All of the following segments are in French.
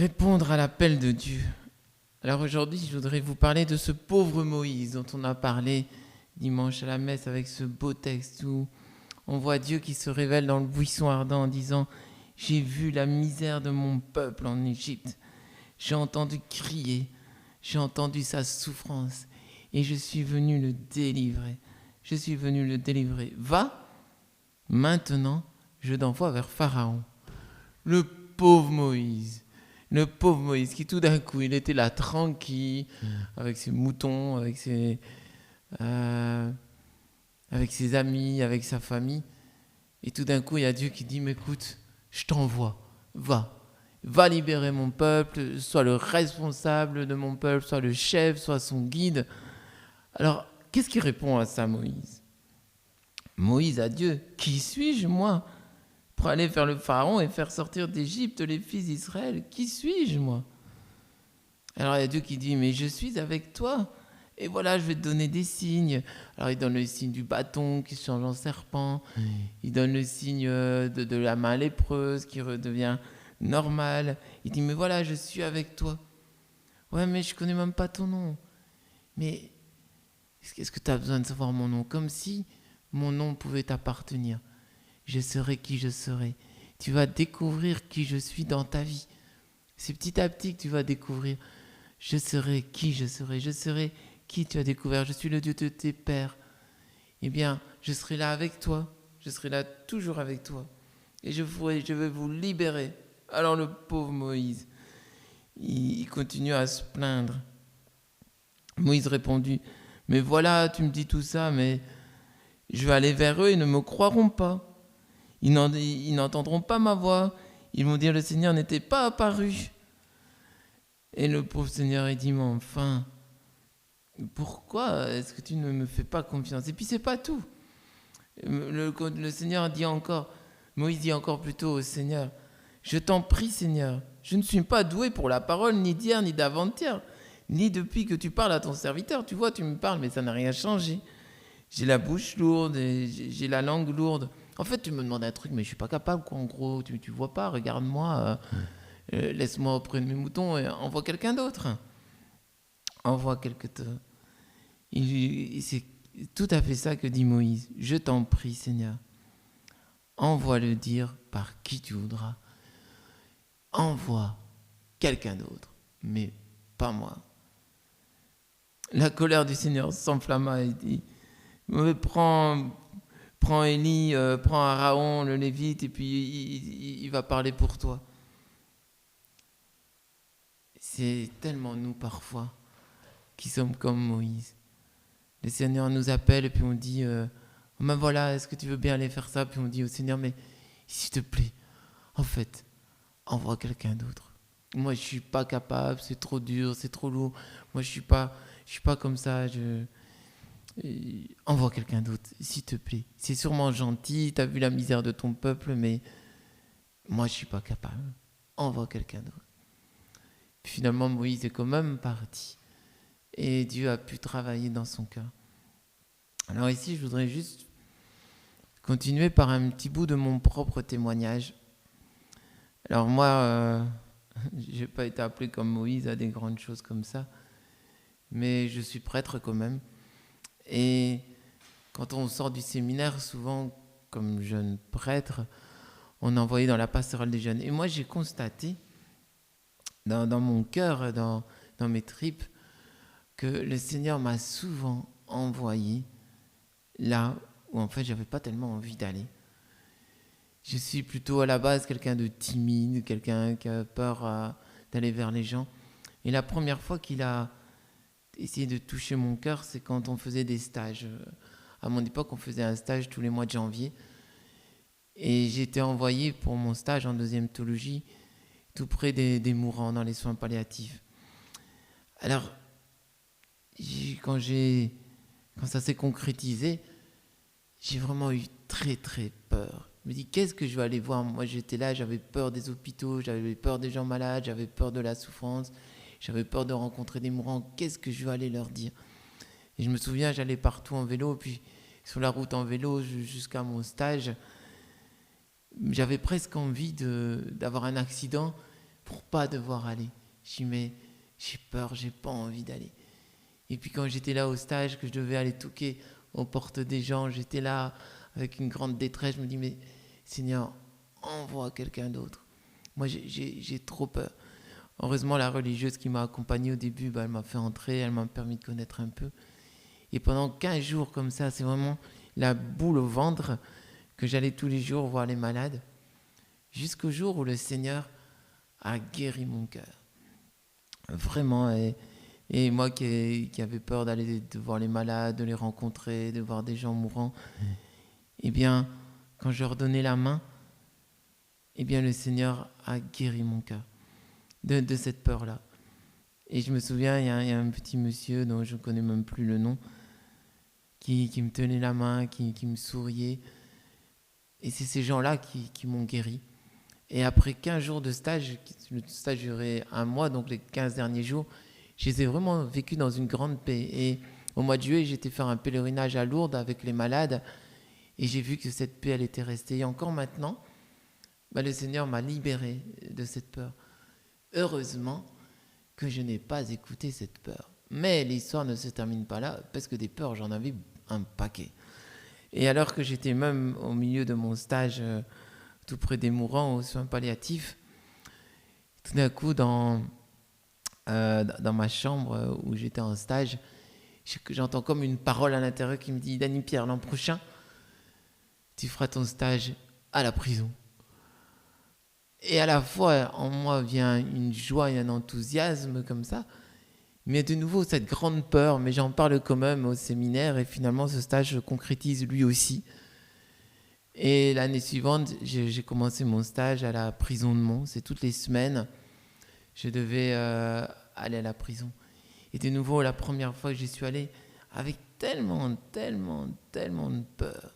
Répondre à l'appel de Dieu. Alors aujourd'hui, je voudrais vous parler de ce pauvre Moïse dont on a parlé dimanche à la messe avec ce beau texte où on voit Dieu qui se révèle dans le buisson ardent en disant « J'ai vu la misère de mon peuple en Égypte, j'ai entendu crier, j'ai entendu sa souffrance et je suis venu le délivrer. Je suis venu le délivrer. Va, maintenant, je t'envoie vers Pharaon. » Le pauvre Moïse. Le pauvre Moïse qui tout d'un coup, il était là tranquille, avec ses moutons, avec ses amis, avec sa famille. Et tout d'un coup, il y a Dieu qui dit, mais écoute, je t'envoie, va libérer mon peuple, sois le responsable de mon peuple, sois le chef, sois son guide. Alors, qu'est-ce qu'il répond à ça, Moïse ? Moïse à Dieu, qui suis-je, moi, pour aller vers le Pharaon et faire sortir d'Égypte les fils d'Israël? Qui suis-je, moi? Alors il y a Dieu qui dit, mais je suis avec toi. Et voilà, je vais te donner des signes. Alors il donne le signe du bâton qui se change en serpent. Il donne le signe de la main lépreuse qui redevient normale. Il dit, mais voilà, je suis avec toi. Ouais, mais je connais même pas ton nom. Mais est-ce que tu as besoin de savoir mon nom? Comme si mon nom pouvait t'appartenir. Je serai qui je serai. Tu vas découvrir qui je suis dans ta vie. C'est petit à petit que tu vas découvrir. Je serai qui je serai. Je serai qui tu as découvert. Je suis le Dieu de tes pères. Eh bien, je serai là avec toi. Je serai là toujours avec toi. Et je vais vous libérer. Alors le pauvre Moïse, il continue à se plaindre. Moïse répondit, mais voilà, tu me dis tout ça, mais je vais aller vers eux, ils ne me croiront pas. Ils n'entendront pas ma voix. Ils vont dire, le Seigneur n'était pas apparu. Et le pauvre Seigneur, il dit, mais enfin, pourquoi est-ce que tu ne me fais pas confiance? Et puis c'est pas tout. Le Seigneur dit encore, Moïse dit encore plutôt au Seigneur, je t'en prie Seigneur, je ne suis pas doué pour la parole ni d'hier ni d'avant-hier, ni depuis que tu parles à ton serviteur. Tu vois, tu me parles, mais ça n'a rien changé. J'ai la bouche lourde, et j'ai la langue lourde. En fait, tu me demandes un truc, mais je suis pas capable, quoi. En gros, tu vois pas, regarde-moi, laisse-moi auprès de mes moutons et envoie quelqu'un d'autre. Envoie c'est tout à fait ça que dit Moïse. Je t'en prie, Seigneur. Envoie-le dire par qui tu voudras. Envoie quelqu'un d'autre, mais pas moi. La colère du Seigneur s'enflamma et dit, prends Élie, prends Aaron, le Lévite, et puis il va parler pour toi. C'est tellement nous parfois qui sommes comme Moïse. Le Seigneur nous appelle et puis on dit, ben voilà, est-ce que tu veux bien aller faire ça? Puis on dit au Seigneur, mais s'il te plaît, en fait, envoie quelqu'un d'autre. Moi, je suis pas capable, c'est trop dur, c'est trop lourd. Moi, je suis pas comme ça. Envoie quelqu'un d'autre, s'il te plaît. C'est sûrement gentil, tu as vu la misère de ton peuple, mais moi, je suis pas capable. Envoie quelqu'un d'autre. Puis finalement, Moïse est quand même parti. Et Dieu a pu travailler dans son cœur. Alors ici, je voudrais juste continuer par un petit bout de mon propre témoignage. Alors moi, je n'ai pas été appelé comme Moïse à des grandes choses comme ça, mais je suis prêtre quand même. Et quand on sort du séminaire, souvent, comme jeune prêtre, on est envoyé dans la pastorale des jeunes. Et moi, j'ai constaté, dans mon cœur, dans mes tripes, que le Seigneur m'a souvent envoyé là où en fait j'avais pas tellement envie d'aller. Je suis plutôt à la base quelqu'un de timide, quelqu'un qui a peur d'aller vers les gens. Et la première fois qu'il a essayé de toucher mon cœur, c'est quand on faisait des stages. À mon époque, on faisait un stage tous les mois de janvier. Et j'étais envoyé pour mon stage en deuxième théologie, tout près des mourants, dans les soins palliatifs. Alors, quand ça s'est concrétisé, j'ai vraiment eu très très peur. Je me dis, qu'est-ce que je vais aller voir? Moi, j'étais là, j'avais peur des hôpitaux, j'avais peur des gens malades, j'avais peur de la souffrance, j'avais peur de rencontrer des mourants. Qu'est-ce que je vais aller leur dire? Et je me souviens, j'allais partout en vélo, puis sur la route en vélo jusqu'à mon stage, j'avais presque envie d'avoir un accident pour pas devoir aller. Je dis, mais j'ai peur, j'ai pas envie d'aller. Et puis quand j'étais là au stage, que je devais aller toquer aux portes des gens, j'étais là avec une grande détresse, je me dis, mais Seigneur, envoie quelqu'un d'autre. Moi, j'ai trop peur. Heureusement, la religieuse qui m'a accompagné au début, elle m'a fait entrer, elle m'a permis de connaître un peu. Et pendant 15 jours comme ça, c'est vraiment la boule au ventre que j'allais tous les jours voir les malades, jusqu'au jour où le Seigneur a guéri mon cœur. Vraiment. Et moi qui avais peur d'aller de voir les malades, de les rencontrer, de voir des gens mourants, eh bien, quand je leur donnais la main, eh bien, le Seigneur a guéri mon cœur de cette peur-là. Et je me souviens, il y a un petit monsieur dont je ne connais même plus le nom, qui me tenait la main, qui me souriait. Et c'est ces gens-là qui m'ont guéri. Et après 15 jours de stage, le stage durait un mois, donc les 15 derniers jours, je les ai vraiment vécus dans une grande paix. Et au mois de juillet, j'étais faire un pèlerinage à Lourdes avec les malades. Et j'ai vu que cette paix, elle était restée. Et encore maintenant, le Seigneur m'a libéré de cette peur. Heureusement que je n'ai pas écouté cette peur. Mais l'histoire ne se termine pas là, parce que des peurs, j'en avais un paquet. Et alors que j'étais même au milieu de mon stage, tout près des mourants, aux soins palliatifs, tout d'un coup, dans ma chambre où j'étais en stage, j'entends comme une parole à l'intérieur qui me dit « Dany Pierre, l'an prochain, tu feras ton stage à la prison ». Et à la fois, en moi vient une joie et un enthousiasme comme ça, mais de nouveau cette grande peur, mais j'en parle quand même au séminaire, et finalement ce stage se concrétise lui aussi. Et l'année suivante, j'ai commencé mon stage à la prison de Mons, et toutes les semaines, je devais aller à la prison. Et de nouveau, la première fois que j'y suis allé, avec tellement de peur,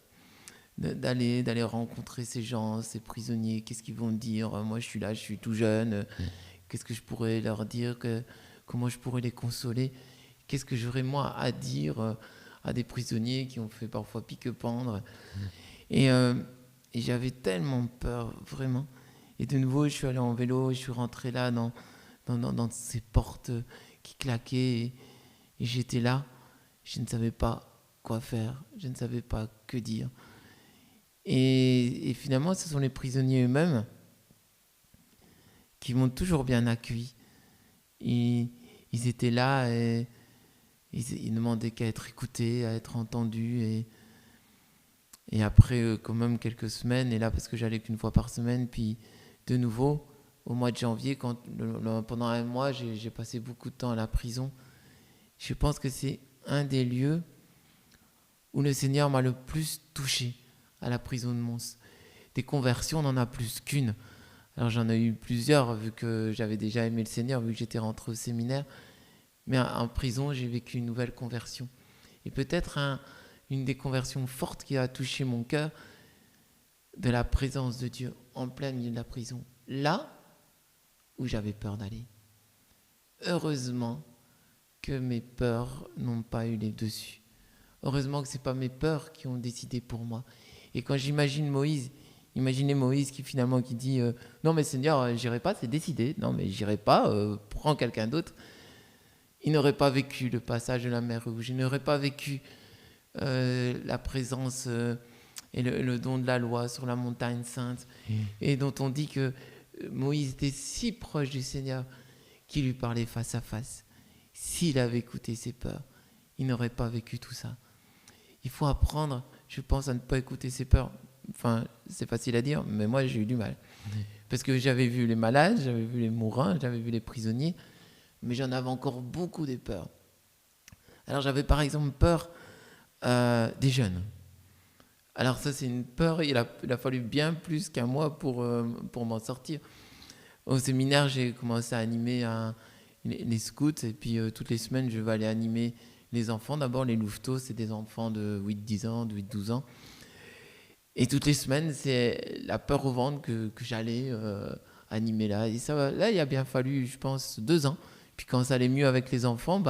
d'aller rencontrer ces gens, ces prisonniers, qu'est-ce qu'ils vont dire, moi je suis là, je suis tout jeune, qu'est-ce que je pourrais leur dire, comment je pourrais les consoler, qu'est-ce que j'aurais moi à dire à des prisonniers qui ont fait parfois pique-pendre. Et j'avais tellement peur, vraiment. Et de nouveau, je suis allé en vélo, je suis rentré là dans ces portes qui claquaient, et j'étais là, je ne savais pas quoi faire, je ne savais pas que dire. Et finalement, ce sont les prisonniers eux-mêmes qui m'ont toujours bien accueilli. Ils étaient là et ils ne demandaient qu'à être écoutés, à être entendus. Et après, quand même, quelques semaines, et là, parce que j'allais qu'une fois par semaine, puis de nouveau, au mois de janvier, pendant un mois, j'ai passé beaucoup de temps à la prison. Je pense que c'est un des lieux où le Seigneur m'a le plus touché, à la prison de Mons. Des conversions, on en a plus qu'une. Alors j'en ai eu plusieurs, vu que j'avais déjà aimé le Seigneur, vu que j'étais rentré au séminaire. Mais en prison, j'ai vécu une nouvelle conversion. Et peut-être une des conversions fortes qui a touché mon cœur, de la présence de Dieu en plein milieu de la prison. Là où j'avais peur d'aller. Heureusement que mes peurs n'ont pas eu les dessus. Heureusement que ce n'est pas mes peurs qui ont décidé pour moi. Et quand j'imagine Moïse, imaginez Moïse qui dit non mais Seigneur, j'irai pas, c'est décidé. Non mais j'irai pas, prends quelqu'un d'autre. Il n'aurait pas vécu le passage de la mer Rouge. Il n'aurait pas vécu la présence et le don de la loi sur la montagne sainte. Et dont on dit que Moïse était si proche du Seigneur qu'il lui parlait face à face. S'il avait écouté ses peurs, il n'aurait pas vécu tout ça. Il faut apprendre, je pense, à ne pas écouter ses peurs. Enfin, c'est facile à dire, mais moi, j'ai eu du mal. Parce que j'avais vu les malades, j'avais vu les mourants, j'avais vu les prisonniers, mais j'en avais encore beaucoup des peurs. Alors, j'avais par exemple peur des jeunes. Alors ça, c'est une peur, il a fallu bien plus qu'un mois pour m'en sortir. Au séminaire, j'ai commencé à animer les scouts, et puis toutes les semaines, je vais aller animer les enfants. D'abord, les louveteaux, c'est des enfants de 8-10 ans, de 8-12 ans. Et toutes les semaines, c'est la peur au ventre que j'allais animer là. Et ça, là, il a bien fallu, je pense, 2 ans. Puis quand ça allait mieux avec les enfants,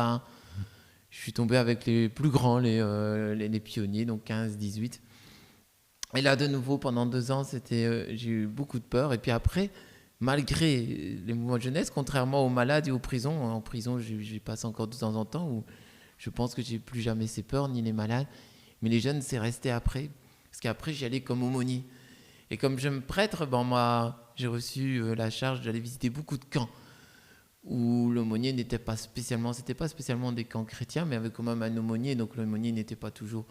je suis tombé avec les plus grands, les pionniers, donc 15, 18. Et là, de nouveau, pendant 2 ans, j'ai eu beaucoup de peur. Et puis après, malgré les mouvements de jeunesse, contrairement aux malades et aux prisons. En prison, j'y passe encore de temps en temps où je pense que j'ai plus jamais ces peurs, ni les malades. Mais les jeunes, c'est resté après. Parce qu'après, j'y allais comme aumônier. Et comme jeune prêtre, moi, j'ai reçu la charge d'aller visiter beaucoup de camps où l'aumônier n'était pas spécialement, c'était pas spécialement des camps chrétiens, mais avait quand même un aumônier. Donc l'aumônier n'était pas toujours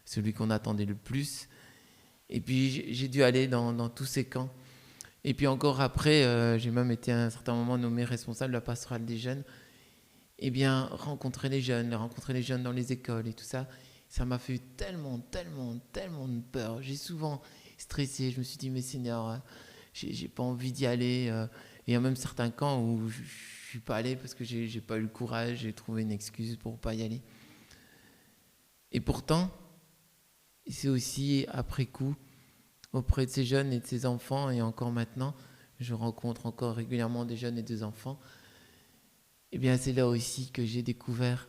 celui qu'on attendait le plus. Et puis j'ai dû aller dans tous ces camps. Et puis encore après, j'ai même été à un certain moment nommé responsable de la pastorale des jeunes. Eh bien, rencontrer les jeunes dans les écoles et tout ça, ça m'a fait tellement de peur. J'ai souvent stressé, je me suis dit, mais Seigneur, j'ai pas envie d'y aller. Et il y a même certains camps où je suis pas allé parce que j'ai pas eu le courage, j'ai trouvé une excuse pour pas y aller. Et pourtant, c'est aussi après coup, auprès de ces jeunes et de ces enfants, et encore maintenant, je rencontre encore régulièrement des jeunes et des enfants, et bien c'est là aussi que j'ai découvert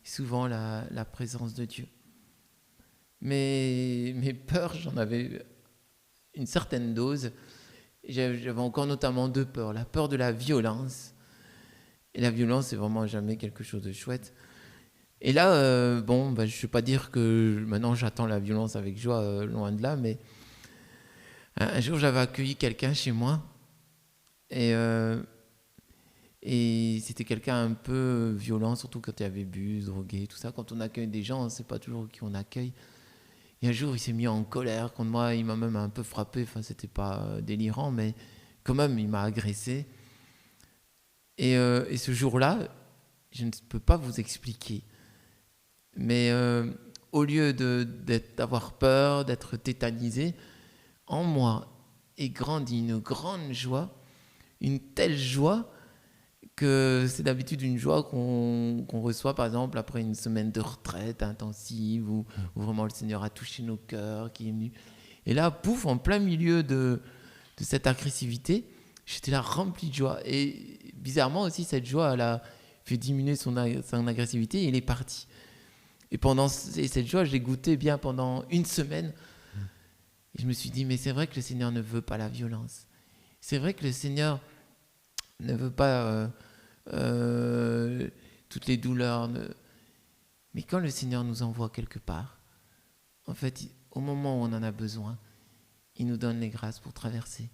souvent la présence de Dieu. Mais mes peurs, j'en avais une certaine dose. J'avais encore notamment deux peurs. La peur de la violence. Et la violence, c'est vraiment jamais quelque chose de chouette. Et là, je ne vais pas dire que maintenant j'attends la violence avec joie, loin de là, mais un jour j'avais accueilli quelqu'un chez moi et c'était quelqu'un un peu violent, surtout quand il avait bu, drogué, tout ça. Quand on accueille des gens, on ne sait pas toujours qui on accueille. Et un jour, il s'est mis en colère contre moi, il m'a même un peu frappé, enfin c'était pas délirant, mais quand même, il m'a agressé. Et ce jour-là, je ne peux pas vous expliquer. Mais au lieu d'avoir peur, d'être tétanisé, en moi est grandie une grande joie, une telle joie que c'est d'habitude une joie qu'on reçoit par exemple après une semaine de retraite intensive où vraiment le Seigneur a touché nos cœurs, qui est venu. Et là, pouf, en plein milieu de cette agressivité, j'étais là rempli de joie. Et bizarrement aussi, cette joie, elle a fait diminuer son agressivité et il est parti. Et cette joie, je l'ai goûtée bien pendant une semaine. Et je me suis dit, mais c'est vrai que le Seigneur ne veut pas la violence. C'est vrai que le Seigneur ne veut pas toutes les douleurs. Mais quand le Seigneur nous envoie quelque part, en fait, au moment où on en a besoin, il nous donne les grâces pour traverser.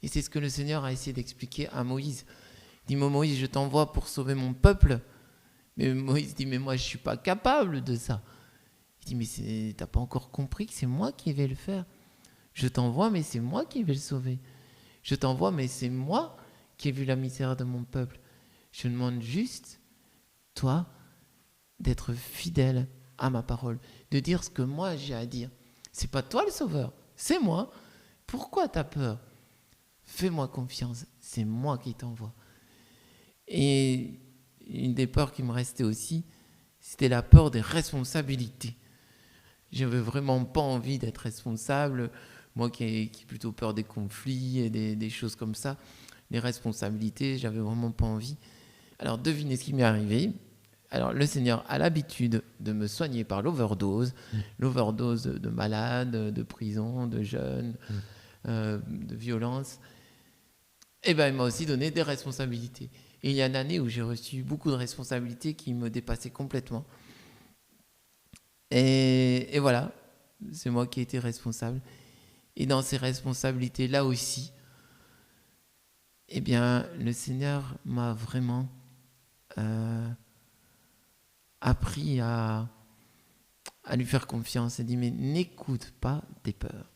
Et c'est ce que le Seigneur a essayé d'expliquer à Moïse. Il dit, Moïse, je t'envoie pour sauver mon peuple. Mais Moïse dit, mais moi, je ne suis pas capable de ça. Il dit, mais t'as pas encore compris que c'est moi qui vais le faire. Je t'envoie, mais c'est moi qui vais le sauver. Je t'envoie, mais c'est moi qui ai vu la misère de mon peuple. Je demande juste, toi, d'être fidèle à ma parole, de dire ce que moi j'ai à dire. C'est pas toi le sauveur, c'est moi. Pourquoi t'as peur? Fais-moi confiance, c'est moi qui t'envoie. Et une des peurs qui me restait aussi, c'était la peur des responsabilités. J'avais vraiment pas envie d'être responsable, moi qui ai plutôt peur des conflits et des choses comme ça, les responsabilités, j'avais vraiment pas envie. Alors devinez ce qui m'est arrivé. Alors le Seigneur a l'habitude de me soigner par l'overdose, l'overdose de malades, de prison, de jeunes, de violence. Et bien il m'a aussi donné des responsabilités. Et il y a une année où j'ai reçu beaucoup de responsabilités qui me dépassaient complètement. Et voilà, c'est moi qui ai été responsable. Et dans ces responsabilités-là aussi, eh bien, le Seigneur m'a vraiment appris à lui faire confiance et dit, mais n'écoute pas tes peurs.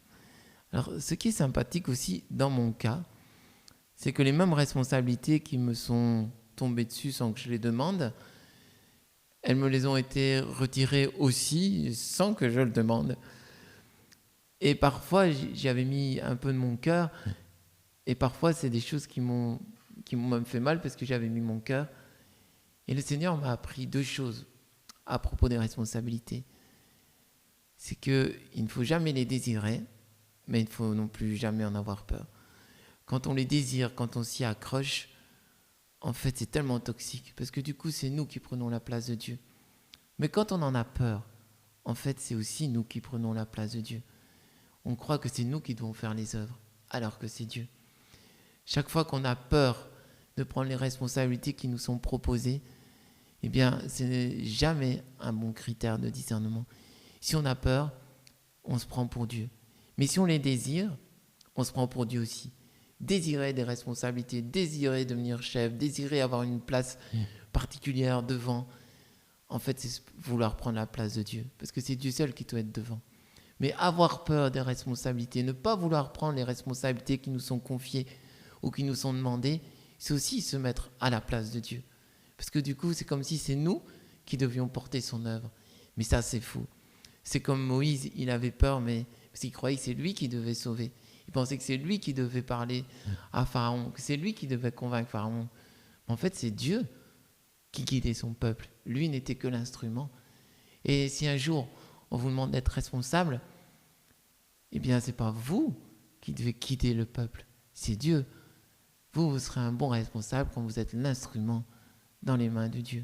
Alors, ce qui est sympathique aussi dans mon cas, c'est que les mêmes responsabilités qui me sont tombées dessus sans que je les demande, elles me les ont été retirées aussi sans que je le demande. Et parfois, j'y avais mis un peu de mon cœur. Et parfois, c'est des choses qui m'ont même fait mal parce que j'avais mis mon cœur. Et le Seigneur m'a appris deux choses à propos des responsabilités. C'est qu'il ne faut jamais les désirer, mais il ne faut non plus jamais en avoir peur. Quand on les désire, quand on s'y accroche, en fait, c'est tellement toxique parce que du coup, c'est nous qui prenons la place de Dieu. Mais quand on en a peur, en fait, c'est aussi nous qui prenons la place de Dieu. On croit que c'est nous qui devons faire les œuvres. alors que c'est Dieu. Chaque fois qu'on a peur de prendre les responsabilités qui nous sont proposées, eh bien, ce n'est jamais un bon critère de discernement. Si on a peur, on se prend pour Dieu. Mais si on les désire, on se prend pour Dieu aussi. Désirer des responsabilités, désirer devenir chef, désirer avoir une place particulière devant, en fait, c'est vouloir prendre la place de Dieu. Parce que c'est Dieu seul qui doit être devant. Mais avoir peur des responsabilités, ne pas vouloir prendre les responsabilités qui nous sont confiées ou qui nous sont demandées, c'est aussi se mettre à la place de Dieu. Parce que du coup, c'est comme si c'est nous qui devions porter son œuvre. Mais ça, c'est fou. C'est comme Moïse, il avait peur, mais parce qu'il croyait que c'est lui qui devait sauver. Il pensait que c'est lui qui devait parler à Pharaon, que c'est lui qui devait convaincre Pharaon. Mais en fait, c'est Dieu qui guidait son peuple. Lui n'était que l'instrument. Et si un jour, on vous demande d'être responsable, eh bien, ce n'est pas vous qui devez quitter le peuple, c'est Dieu. Vous serez un bon responsable quand vous êtes l'instrument dans les mains de Dieu.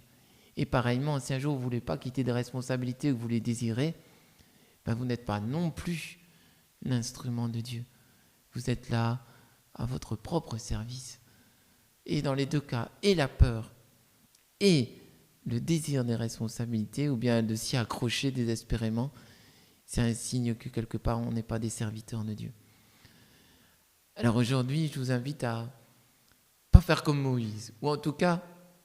Et pareillement, si un jour vous ne voulez pas quitter des responsabilités que vous les désirez, ben vous n'êtes pas non plus l'instrument de Dieu. Vous êtes là à votre propre service. Et dans les deux cas, et la peur, et le désir des responsabilités, ou bien de s'y accrocher désespérément, c'est un signe que quelque part on n'est pas des serviteurs de Dieu. Alors aujourd'hui, je vous invite à pas faire comme Moïse, ou en tout cas,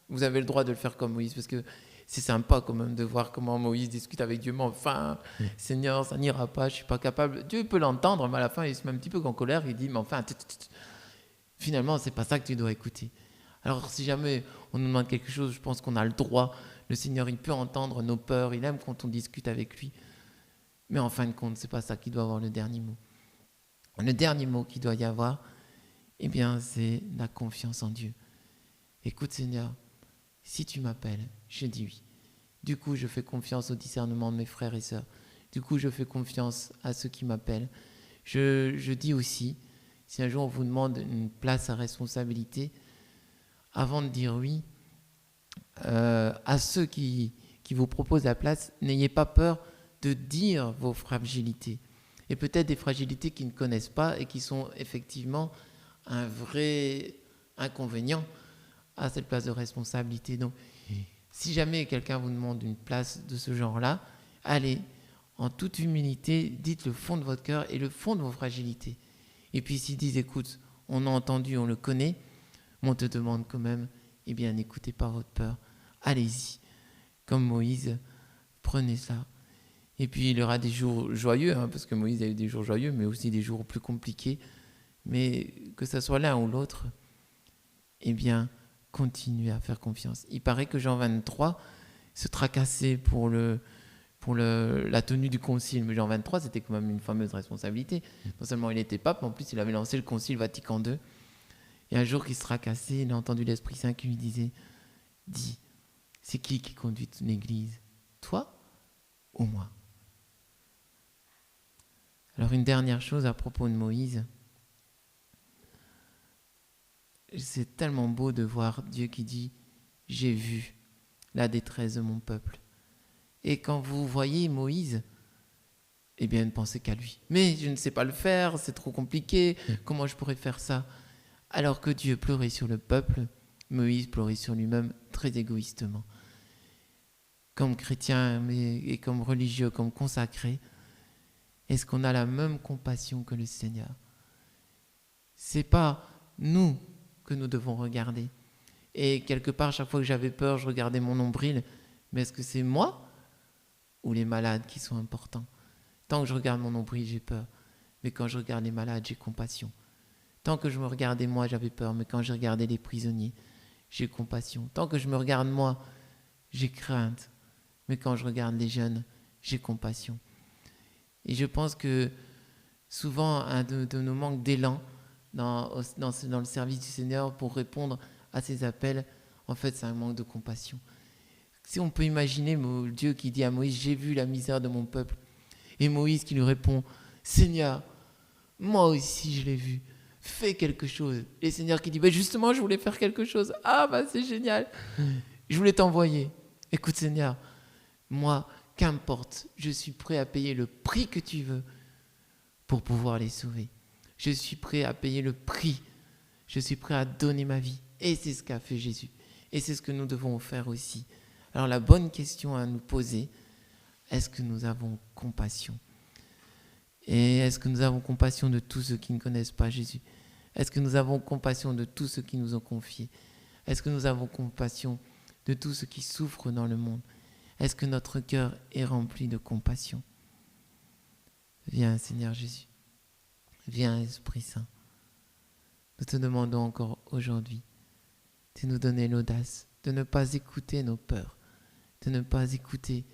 vous avez le droit de le faire comme Moïse, parce que c'est sympa quand même de voir comment Moïse discute avec Dieu, mais enfin, Seigneur, ça n'ira pas, je suis pas capable. Dieu peut l'entendre, mais à la fin, il se met un petit peu en colère, il dit, mais enfin, finalement, c'est pas ça que tu dois écouter. Alors si jamais on nous demande quelque chose, je pense qu'on a le droit. Le Seigneur, il peut entendre nos peurs, il aime quand on discute avec lui. Mais en fin de compte, c'est pas ça qui doit avoir le dernier mot. Le dernier mot qu'il doit y avoir, eh bien, c'est la confiance en Dieu. Écoute Seigneur, si tu m'appelles, je dis oui. Du coup, je fais confiance au discernement de mes frères et sœurs. Du coup, je fais confiance à ceux qui m'appellent. Je dis aussi, si un jour on vous demande une place à responsabilité, avant de dire oui, à ceux qui vous proposent la place, n'ayez pas peur de dire vos fragilités. Et peut-être des fragilités qu'ils ne connaissent pas et qui sont effectivement un vrai inconvénient à cette place de responsabilité. Donc, si jamais quelqu'un vous demande une place de ce genre-là, allez, en toute humilité, dites le fond de votre cœur et le fond de vos fragilités. Et puis s'ils disent, écoute, on a entendu, on le connaît, mais on te demande quand même, eh bien, n'écoutez pas votre peur. Allez-y. Comme Moïse, prenez ça. Et puis, il y aura des jours joyeux, parce que Moïse a eu des jours joyeux, mais aussi des jours plus compliqués. Mais que ce soit l'un ou l'autre, eh bien, continuez à faire confiance. Il paraît que Jean 23 se tracassait pour la tenue du concile. Mais Jean 23, c'était quand même une fameuse responsabilité. Non seulement il était pape, mais en plus, il avait lancé le concile Vatican II. Et un jour qu'il se tracassait, il a entendu l'Esprit Saint qui lui disait « Dis, c'est qui conduit l'Église? Toi ou moi ?» Alors une dernière chose à propos de Moïse. C'est tellement beau de voir Dieu qui dit « J'ai vu la détresse de mon peuple ». Et quand vous voyez Moïse, eh bien ne pensez qu'à lui. « Mais je ne sais pas le faire, c'est trop compliqué, comment je pourrais faire ça ?» Alors que Dieu pleurait sur le peuple, Moïse pleurait sur lui-même très égoïstement. Comme chrétien et comme religieux, comme consacré, est-ce qu'on a la même compassion que le Seigneur? C'est pas nous que nous devons regarder. Et quelque part, chaque fois que j'avais peur, je regardais mon nombril. Mais est-ce que c'est moi ou les malades qui sont importants? Tant que je regarde mon nombril, j'ai peur. Mais quand je regarde les malades, j'ai compassion. Tant que je me regardais moi, j'avais peur. Mais quand je regardais les prisonniers, j'ai compassion. Tant que je me regarde moi, j'ai crainte. Mais quand je regarde les jeunes, j'ai compassion. Et je pense que souvent, un de nos manques d'élan dans le service du Seigneur pour répondre à ses appels, en fait, c'est un manque de compassion. Si on peut imaginer Dieu qui dit à Moïse, « J'ai vu la misère de mon peuple », et Moïse qui lui répond, « Seigneur, moi aussi je l'ai vu, fais quelque chose. » Et Seigneur qui dit, « Justement, je voulais faire quelque chose. Ah, c'est génial. Je voulais t'envoyer. Écoute Seigneur, moi, qu'importe, je suis prêt à payer le prix que tu veux pour pouvoir les sauver. Je suis prêt à payer le prix. Je suis prêt à donner ma vie. Et c'est ce qu'a fait Jésus. Et c'est ce que nous devons faire aussi. Alors la bonne question à nous poser, est-ce que nous avons compassion? Et est-ce que nous avons compassion de tous ceux qui ne connaissent pas Jésus? Est-ce que nous avons compassion de tous ceux qui nous ont confiés? Est-ce que nous avons compassion de tous ceux qui souffrent dans le monde? Est-ce que notre cœur est rempli de compassion? Viens Seigneur Jésus. Viens Esprit Saint. Nous te demandons encore aujourd'hui de nous donner l'audace de ne pas écouter nos peurs, de ne pas écouter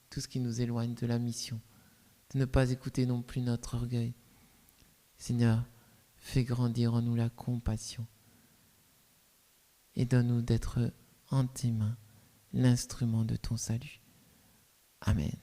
tout ce qui nous éloigne de la mission, de ne pas écouter non plus notre orgueil. Seigneur, fais grandir en nous la compassion et donne-nous d'être en tes mains l'instrument de ton salut. Amen.